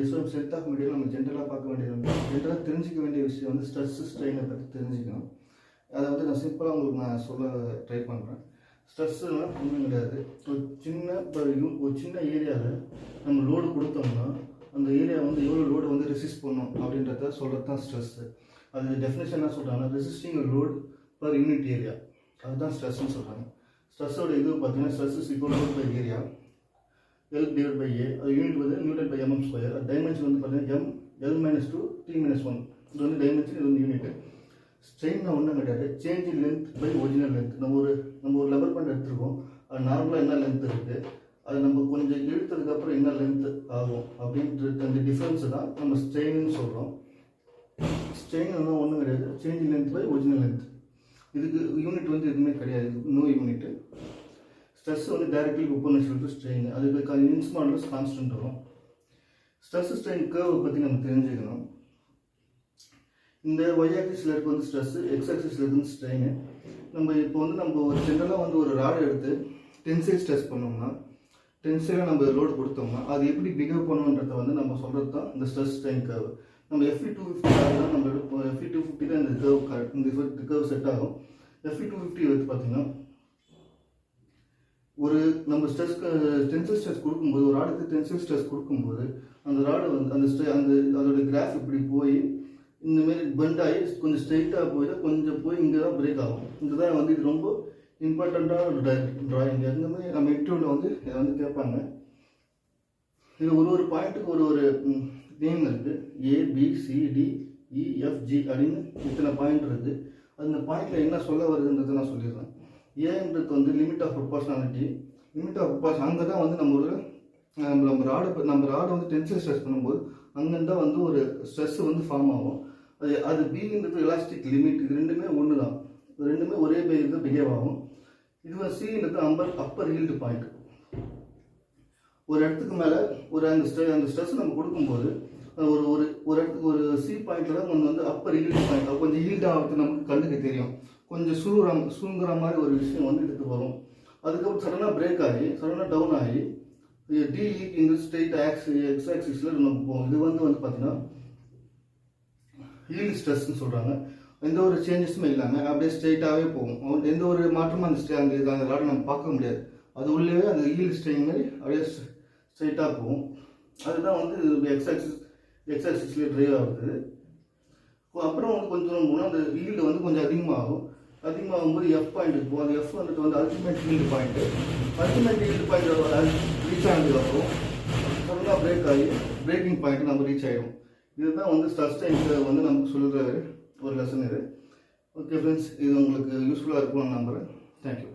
So set of மீடியாவில் நம்ம ஜென்ரலாக பார்க்க வேண்டியது வந்து ஜென்ரலாக தெரிஞ்சிக்க வேண்டிய விஷயம் வந்து ஸ்ட்ரெஸ் ஸ்ட்ரெயினை பற்றி தெரிஞ்சுக்கணும். அதை வந்து நான் சிம்பிளாக உங்களுக்கு நான் சொல்ல ட்ரை பண்ணுறேன். ஸ்ட்ரெஸ்ஸுலாம் ஒன்றும் கிடையாது. ஒரு சின்ன ஏரியாவில் நம்ம லோடு கொடுத்தோம்னா அந்த ஏரியா வந்து எவ்வளோ லோடு வந்து ரெசிஸ்ட் பண்ணும் அப்படின்றத சொல்கிறது தான் ஸ்ட்ரெஸ்ஸு. அது டெஃபினேஷன் என்ன சொல்கிறாங்கன்னா resisting load per unit area, அதுதான் ஸ்ட்ரெஸ்ன்னு சொல்கிறாங்க. ஸ்ட்ரெஸ்ஸோட இது பார்த்தீங்கன்னா stress is equal to by area L divided by A, அது யூனிட் வந்து newton by mm square. Dimension வந்து பார்த்தீங்கன்னா L-2 T-1. இது வந்து டைமென்ஷன், இது வந்து யூனிட். ஸ்ட்ரெயின்னா ஒன்றும் கிடையாது, change in length by original length. நம்ம ஒரு லெவல் பண்ண எடுத்துருக்கோம், அது நார்மலாக என்ன லென்த் இருக்குது, அது நம்ம கொஞ்சம் இழுத்ததுக்கப்புறம் என்ன லென்த் ஆகும் அப்படின்றது அந்த டிஃப்ரென்ஸ் தான் நம்ம ஸ்ட்ரெயின்னு சொல்கிறோம். ஸ்ட்ரெயின் வந்து ஒன்றும் கிடையாது, change in length by original length. இதுக்கு யூனிட் வந்து எதுவுமே கிடையாது, நோ யூனிட். ஸ்ட்ரெஸ் வந்து டைரக்ட்லி ப்ரொபோர்ஷனல் டு ஸ்ட்ரெயின், அதுக்கு இன்ஸ் மாடுலஸ் கான்ஸ்டன்ட் வரும். ஸ்ட்ரெஸ் ஸ்ட்ரெயின் கர்வை பற்றி நம்ம தெரிஞ்சுக்கணும். இந்த ஒய் ஆக்சிஸில் இருக்க வந்து ஸ்ட்ரெஸ், எக்ஸ் ஆக்சிஸில் இருக்கு ஸ்ட்ரெயின். நம்ம இப்போ வந்து நம்ம ஒரு ஜென்ரலாக வந்து ஒரு ராடு எடுத்து டென்சைல் ஸ்ட்ரெஸ் பண்ணோம்னா, டென்சைலாக நம்ம லோடு கொடுத்தோம்னா அது எப்படி பிஹேவ் பண்ணுன்றதை வந்து நம்ம சொல்கிறது தான் இந்த ஸ்ட்ரெஸ் ஸ்ட்ரெயின் கர்வ். நம்ம FE250 தான் நம்ம எடுப்போம். FE250 தான் இந்த கர்வ் கரெக்ட், இந்த கர்வ் செட் ஆகும். FE250 வந்து பார்த்தீங்கன்னா ஒரு நம்ம டென்சைல் ஸ்ட்ரெஸ் கொடுக்கும்போது, ஒரு ராடுக்கு டென்சைல் ஸ்ட்ரெஸ் கொடுக்கும்போது அந்த ராடு வந்து அதோட கிராஃப் இப்படி போய் இந்தமாரி பெண்ட் ஆகி கொஞ்சம் ஸ்ட்ரெயிட்டாக போயிட்டு கொஞ்சம் போய் இங்கே தான் பிரேக் ஆகும். இதுதான் வந்து இது ரொம்ப இம்பார்ட்டண்ட்டான ஒரு ட்ராயிங். அந்த மாதிரி நம்ம இன்டர்வியூவில் வந்து இதை வந்து கேட்பாங்க. இது ஒரு பாயிண்ட்டுக்கு ஒரு நேம் இருக்குது. ABCDEFG அப்படின்னு இத்தனை பாயிண்ட் இருக்குது. அந்த பாயிண்டில் என்ன சொல்ல வருதுன்றதை நான் சொல்லிடுறேன். ஏன்றது வந்து லிமிட் ஆஃப் ப்ரொபோர்ஷனாலிட்டி. அங்கே தான் வந்து நம்ம ராடு வந்து டென்சைல் ஸ்ட்ரெஸ் பண்ணும்போது அங்கேருந்தா வந்து ஒரு ஸ்ட்ரெஸ் வந்து ஃபார்ம் ஆகும். அது பின்றது எலாஸ்டிக் லிமிட். இது ரெண்டுமே ஒன்று தான், ரெண்டுமே ஒரே இது பிஹேவ் ஆகும். இது வந்து சின்றது அப்பர் ஹீல்டு பாயிண்ட். ஒரு இடத்துக்கு மேலே அந்த ஸ்ட்ரெஸ் நம்ம கொடுக்கும்போது ஒரு இடத்துக்கு ஒரு சி பாயிண்ட்ல தான் கொஞ்சம் வந்து அப்பர் ஹீல்டு பாயிண்ட், கொஞ்சம் ஹீல்டு ஆகிறது நமக்கு கண்ணுக்கு தெரியும். கொஞ்சம் சுருங்குற மாதிரி ஒரு விஷயம் வந்து இதுக்கு வரும். அதுக்கப்புறம் சடனாக பிரேக் ஆகி சடனாக டவுன் ஆகி DE இந்த ஸ்ட்ரெயிட் எக்ஸ் ஆக்சிஸில் நம்ம போகும். இது வந்து பார்த்தீங்கன்னா ஹீல்டு ஸ்ட்ரெஸ்ன்னு சொல்கிறாங்க. எந்த ஒரு சேஞ்சஸுமே இல்லாமல் அப்படியே ஸ்ட்ரெயிட்டாகவே போகும். எந்த ஒரு மாற்றமும் அந்த ராடை நம்ம பார்க்க முடியாது. அது உள்ளே அந்த ஹீல்டு ஸ்ட்ரெயின் மாதிரி அப்படியே ஸ்ட்ரெயிட்டாக போகும். அதுதான் வந்து எக்ஸ் ஆக்சிஸ்லேயே ட்ரைவ் ஆகுது. அப்புறம் வந்து கொஞ்சம் அந்த ஹீல்டு வந்து கொஞ்சம் அதிகமாகும்போது எஃப் பாயிண்ட் இருக்கும். அந்த எஃப் வந்துட்டு வந்து அல்டிமேட் ஹீல்டு பாயிண்ட் ரீச் ஆனதுக்கப்புறம் சடனாக பிரேக் ஆகி பிரேக்கிங் பாயிண்ட் நம்ம ரீச் ஆகிடும். இதுதான் வந்து ஸ்ட்ரெஸ் ஸ்ட்ரெயின் வந்து நமக்கு சொல்கிற ஒரு லெசன் இது. ஓகே ஃப்ரெண்ட்ஸ், இது உங்களுக்கு யூஸ்ஃபுல்லாக இருக்கும்னு நம்புகிறேன். தேங்க்யூ.